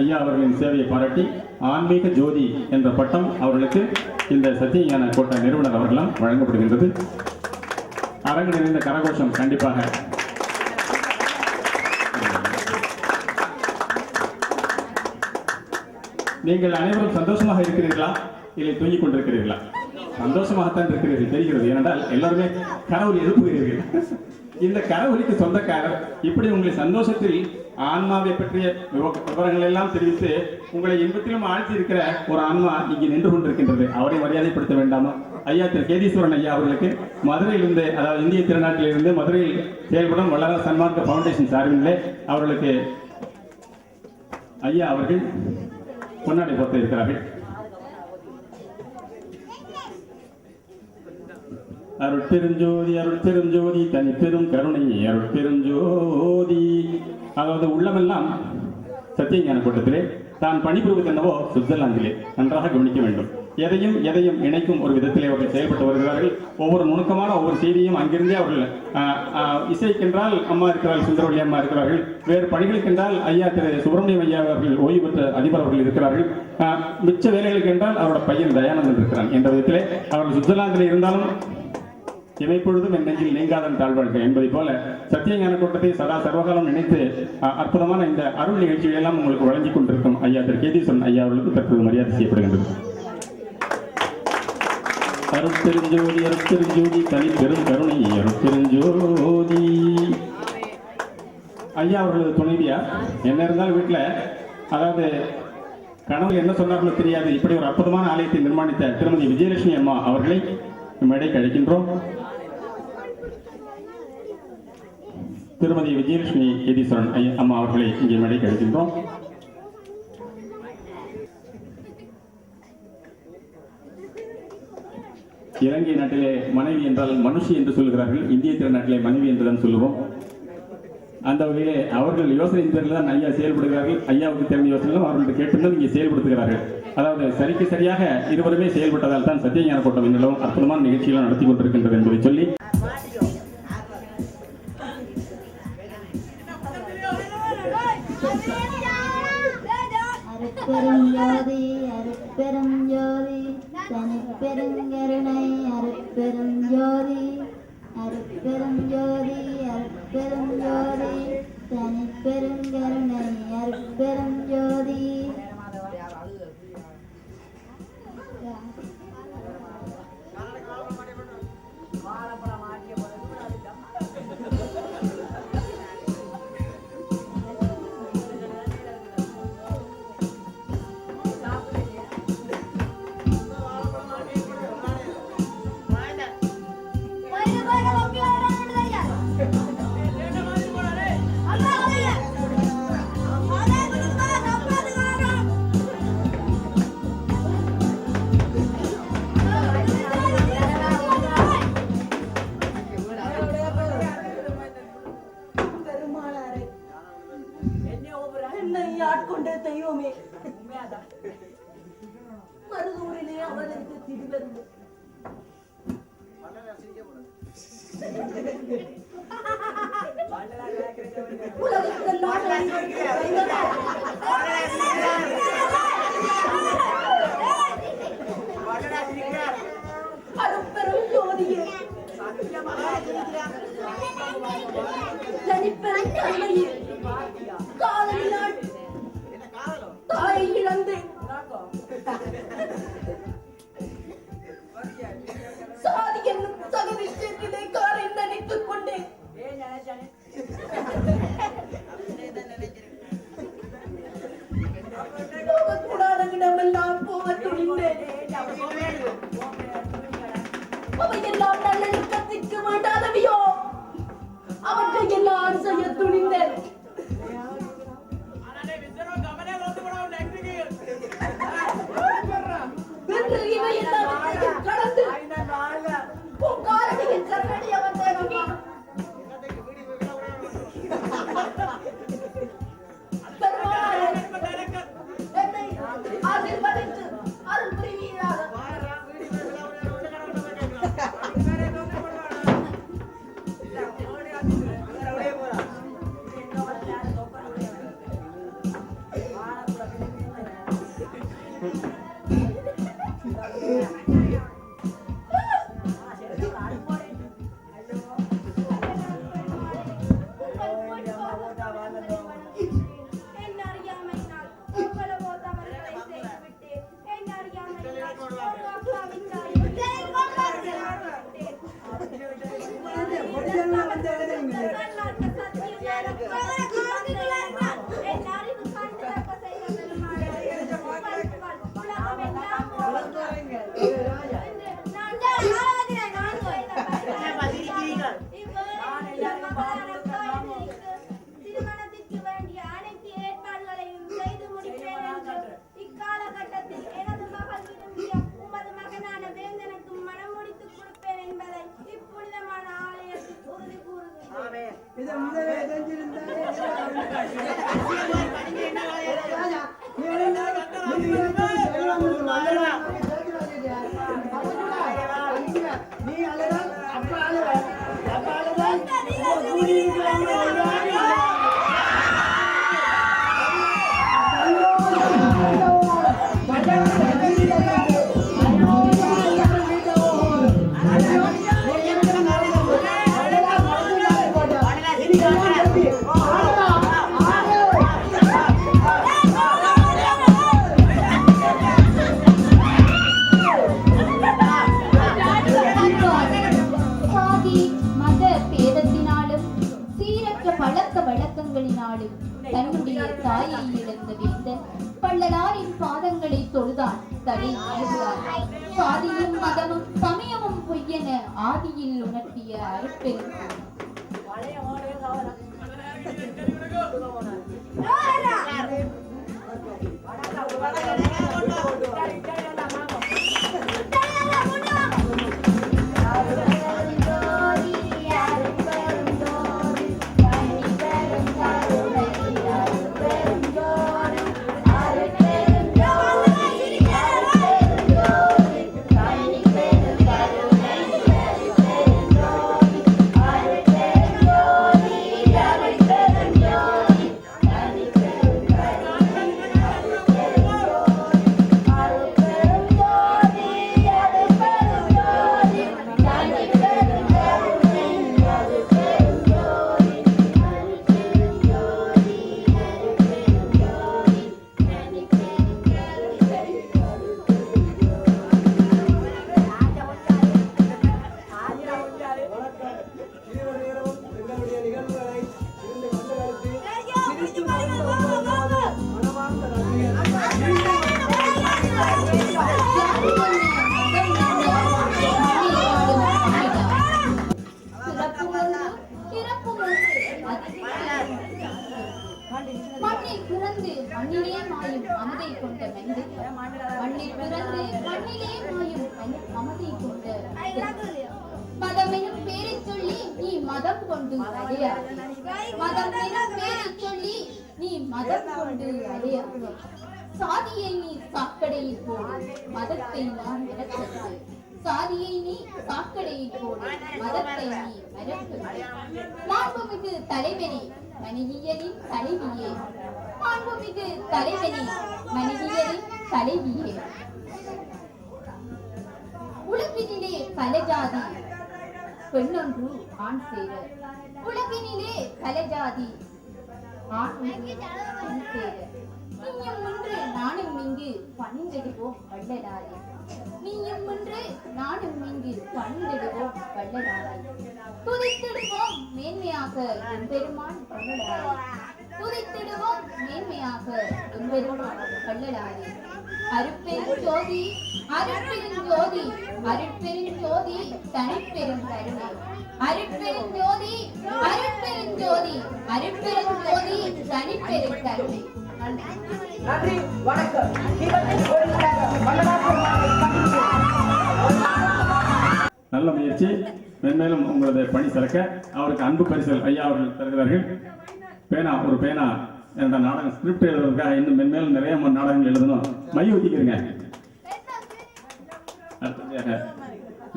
ஐயா அவர்களின் சேவையை பாராட்டி ஆன்மீக ஜோதி என்ற பட்டம் அவர்களுக்கு இந்த சத்தியஞான கோட்டை நிறுவனர் அவர்களால் வழங்கப்படுகின்றது. அரங்கு நிறைந்த கரகோஷம் கண்டிப்பாக. நீங்கள் அனைவரும் சந்தோஷமாக இருக்கிறீர்களா இல்லை தூங்கிக் கொண்டிருக்கிறீர்களா? சந்தோஷமாகத்தான் இருக்கிறீர்கள் தெரிகிறது. ஏனென்றால் எல்லாருமே கரவொலி எழுப்புகிறீர்கள். இந்த கரவொலிக்கு சொந்தக்காரர் இப்படி உங்களை சந்தோஷத்தில் ஆன்மாவை பற்றிய விவரங்கள் எல்லாம் தெரிவித்து உங்களை இன்பத்திலும் ஆழ்த்தி இருக்கிற ஒரு ஆன்மா இங்கே நின்று கொண்டிருக்கின்றது. அவரை மரியாதைப்படுத்த வேண்டாமா? ஐயா திரு கேதீஸ்வரன் ஐயா அவர்களுக்கு மதுரையிலிருந்து, அதாவது இந்திய திருநாட்டிலிருந்து மதுரையில் செயல்படும் வல்லரசு சன்மார்க்க ஃபவுண்டேஷன் சார்பிலே அவர்களுக்கு ஐயா அவர்கள் பொன்னாடை போர்த்த இருக்கிறார்கள். அருட்பெருஞ்சோதி அருட்பெருஞ்சோதி தனிப்பெரும் கருணை அருட்பெருஞ்சோதி. அதாவது உள்ளமெல்லாம் சத்தியஞான கூட்டத்திலே, தான் பணிபுரிவதென்னவோ சுவிட்சர்லாந்திலே. நன்றாக கவனிக்க வேண்டும். எதையும் இணைக்கும் ஒரு விதத்திலே அவர்கள் செயல்பட்டு வருகிறார்கள். ஒவ்வொரு நுணுக்கமான ஒவ்வொரு செய்தியும் அங்கிருந்தே அவர்கள் இசைக்கென்றால் அம்மா இருக்கிறார்கள், சுந்தரவள்ளி அம்மா இருக்கிறார்கள். வேறு பணிகளுக்கென்றால் ஐயா திரு சுப்பிரமணியம் ஐயா அவர்கள் ஓய்வு பெற்ற அதிபர் அவர்கள் இருக்கிறார்கள். மிச்ச வேலைகளுக்கு என்றால் அவரோட பையன் தயானந்தன் இருக்கிறான் என்ற விதத்திலே அவர்கள் சுவிட்சர்லாந்தில் இருந்தாலும் இமைப்பொழுதும் என் நெஞ்சில் நீங்காதன் தாழ்வாழ்க என்பதை போல சத்தியஞான கூட்டத்தை சதா சர்வகாலம் நினைத்து அற்புதமான இந்த அருள் நிகழ்ச்சிகள் எல்லாம் உங்களுக்கு வழங்கிக் கொண்டிருக்கும் ஐயா திரு கேதீஸ்வரன் ஐயா அவர்களுக்கு தற்போது மரியாதை செய்யப்படுகின்றது. அருட்பெருஞ்சோதி அருட்பெருஞ்சோதி தனி பெரும் கருணை அருட்பெருஞ்சோதி. ஐயா அவர்களது துணைவியா என்ன இருந்தாலும் வீட்டில், அதாவது கனவு என்ன சொன்னார்களோ தெரியாது, இப்படி ஒரு அற்புதமான ஆலயத்தை நிர்மாணித்த திருமதி விஜயலட்சுமி அம்மா அவர்களை மேடைக்கு அழைக்கின்றோம். திருமதி விஜயலட்சுமி கேதீஸ்வரன் அம்மா அவர்களை இங்கே மேடைக்கு அழைக்கின்றோம். இலங்கை நாட்டிலே மனைவி என்றால் மனுஷி என்று சொல்லுகிறார்கள். இந்திய திருநாட்டிலே மனைவி என்றுதான் சொல்லுவோம். அந்த வகையிலே அவர்கள் யோசனையின் பேரில் தான் ஐயா செயல்படுகிறார்கள். ஐயாவுக்கு தெரிந்த யோசனைகளும் அவர்கள்ட்ட கேட்டுதான் இங்கே செயல்படுத்துகிறார்கள். அதாவது சரிக்கு சரியாக இருவருமே செயல்பட்டதால் தான் சத்தியஞான கூட்டம் என்னிடம் அற்புதமான நிகழ்ச்சிகளை நடத்தி கொண்டிருக்கின்றது என்பதை சொல்லி அருட்பெருஞ்சோதி அருட்பெருஞ்சோதி தனிப்பெருங்கருணை அருட்பெருஞ்சோதி அருட்பெருஞ்சோதி அருட்பெருஞ்சோதி தனிப்பெருங்கருணை அருட்பெருஞ்சோதி. தெய்வமே மருதூரிலே அவதரித்து திரிவது அருட்பெரும் ஜோதியே தனிப்பெரும் கருணையே காதலினால் தாயை இழந்து சாதி என்னும் சகதிஷ்டத்திலே காரை நினைத்துக் கொண்டேன். இழந்த வேந்தன் வள்ளலாரின் பாதங்களை தொழுதான் தலை எழுந்தார். சாதியும் மதமும் சமயமும் பொய்யென ஆதியில் உணர்த்திய அருட்பெரும் மண்ணில் பிறந்து மண்ணிலே மாயும் அமுதை கொண்ட மெந்து மண்ணில் பிறந்து மண்ணிலே மாயும் அமுதை கொண்ட மதமெனும் பேரை சொல்லி நீ மதம் கொண்டு அடையாது. மதம் எனும் பேரை சொல்லி நீ மதம் கொண்டு அடையாது. சாதியை நீ சாக்கடையில் போடு, மதத்தை நான் விளக்கது. சாதியை நீ சாக்கடையில் போடு, மதத்தை நீ மறக்கது. மாண்புமிகு தலைவனே, மனிதனின் தலைவியே, மாண்புமிகு தலைவனே, மனிதனின் தலைவியே. உலகினிலே பல ஜாதி பெண்ணொன்று ஆண் சேர, உலகினிலே பல ஜாதி ஆண் ஒன்று பெண் சேர. நீயும் ஒன்று நானும் இங்கு பணிந்திடுவோம் வள்ளலாரே, நீயும் ஒன்று நானும் இங்கு பணிந்திடுவோம் வள்ளலாரே. துதித்திடுவோம் மேன்மையாக எம்பெருமான் வள்ளலாரே, துதித்திடுவோம் மேன்மையாக எம்பெருமான் வள்ளலாரே. அருட்பெரும் ஜோதி, அருட்பெரும் ஜோதி, அருட்பெரும் ஜோதி, தனிப்பெரும் கருணை. அருட்பெரும் ஜோதி, அருட்பெரும் ஜோதி, அருட்பெரும் ஜோதி, தனிப்பெரும் கருணை. நன்றி, வணக்கம். நல்ல முயற்சி. மென்மேலும் உங்களது பணி சிறக்க அவருக்கு அன்பு பரிசல் ஐயா அவர்கள் தருகிறார்கள். பேனா, ஒரு பேனா என்ற நாடகம் ஸ்கிரிப்ட் எழுதுறதுக்காக இன்னும் மென்மேலும் நிறைய நாடகங்கள் எழுதணும். மை ஊத்திக்கிறங்க. அடுத்ததாக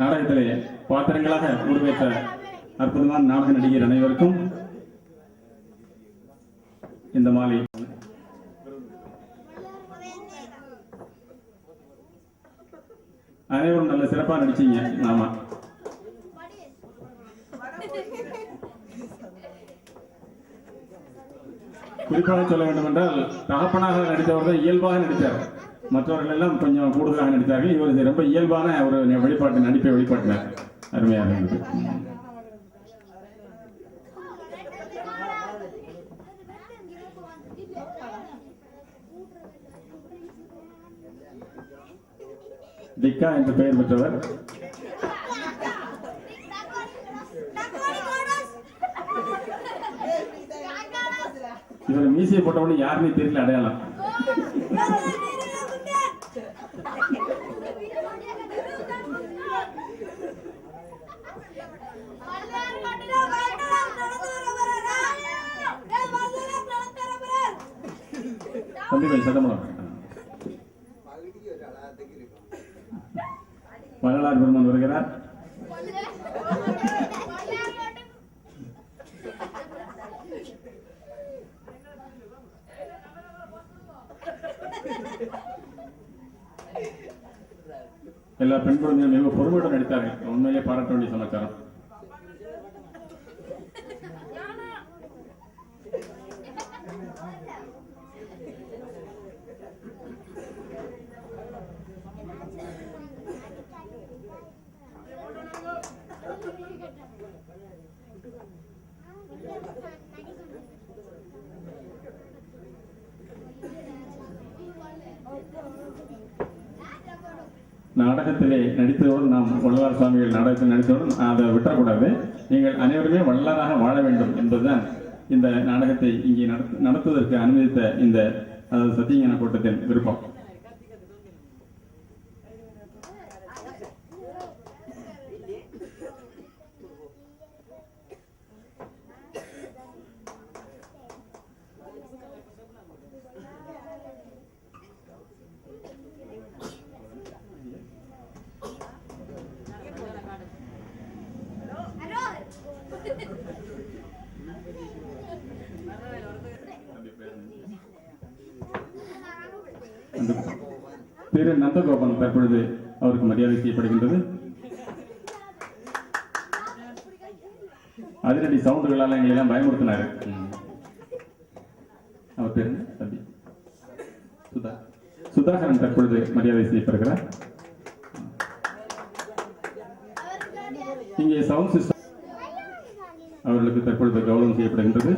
நாடகத்திலே பாத்திரங்களாக உருவேற்ற அற்புதமான நாடக நடிகர் அனைவருக்கும் இந்த மாலை அனைவரும் நல்ல சிறப்பா நடிச்சீங்க. ஆமா, குறிப்பாக சொல்ல வேண்டும் என்றால் தகப்பனாக நடித்தவர்கள் இயல்பாக நடித்தார். மற்றவர்கள் எல்லாம் கொஞ்சம் கூடுதலாக நடித்தார்கள். இவர் ரொம்ப இயல்பான ஒரு வெளிப்பாட்டு நடிப்பை வெளிப்பாட்டினார். அருமையாக இருந்தது. திக்கா என்று பெயர் பெற்றவர். இவர் மீசையை போட்டவொடனே யாருமே தெரியல அடையாளம். தம்பிகள் சதமலம் வள்ளலார் பெருமான் வருகிறார். எல்லா பெண் குழந்தைகளும் மிக பொறுமையுடன் நடித்தார்கள். உண்மையிலே பாராட்ட வேண்டிய சமாச்சாரம். நாடகத்திலே நடித்ததோடு நாம் வள்ளலார் சுவாமிகள் நாடகத்தில் நடித்ததோடு அதை விட்டக்கூடாது. நீங்கள் அனைவருமே வள்ளலாராக வாழ வேண்டும் என்பதுதான் இந்த நாடகத்தை இங்கே நடத்துவதற்கு அனுமதித்த இந்த சத்தியஞான கூட்டத்தின் விருப்பம். திரு நந்தகோபால் தற்பொழுது அவருக்கு மரியாதை செய்யப்படுகின்றது. அதிரடி சவுண்டுகளால் எங்களை எல்லாம் பயமுறுத்தினார். அவர் பேர் தம்பி சுதாகரன் தற்பொழுது மரியாதை செய்யப்படுகிறார். இங்கே சவுண்ட் சிஸ்டம் அவர்களுக்கு தற்பொழுது கௌரவம் செய்யப்படுகின்றது.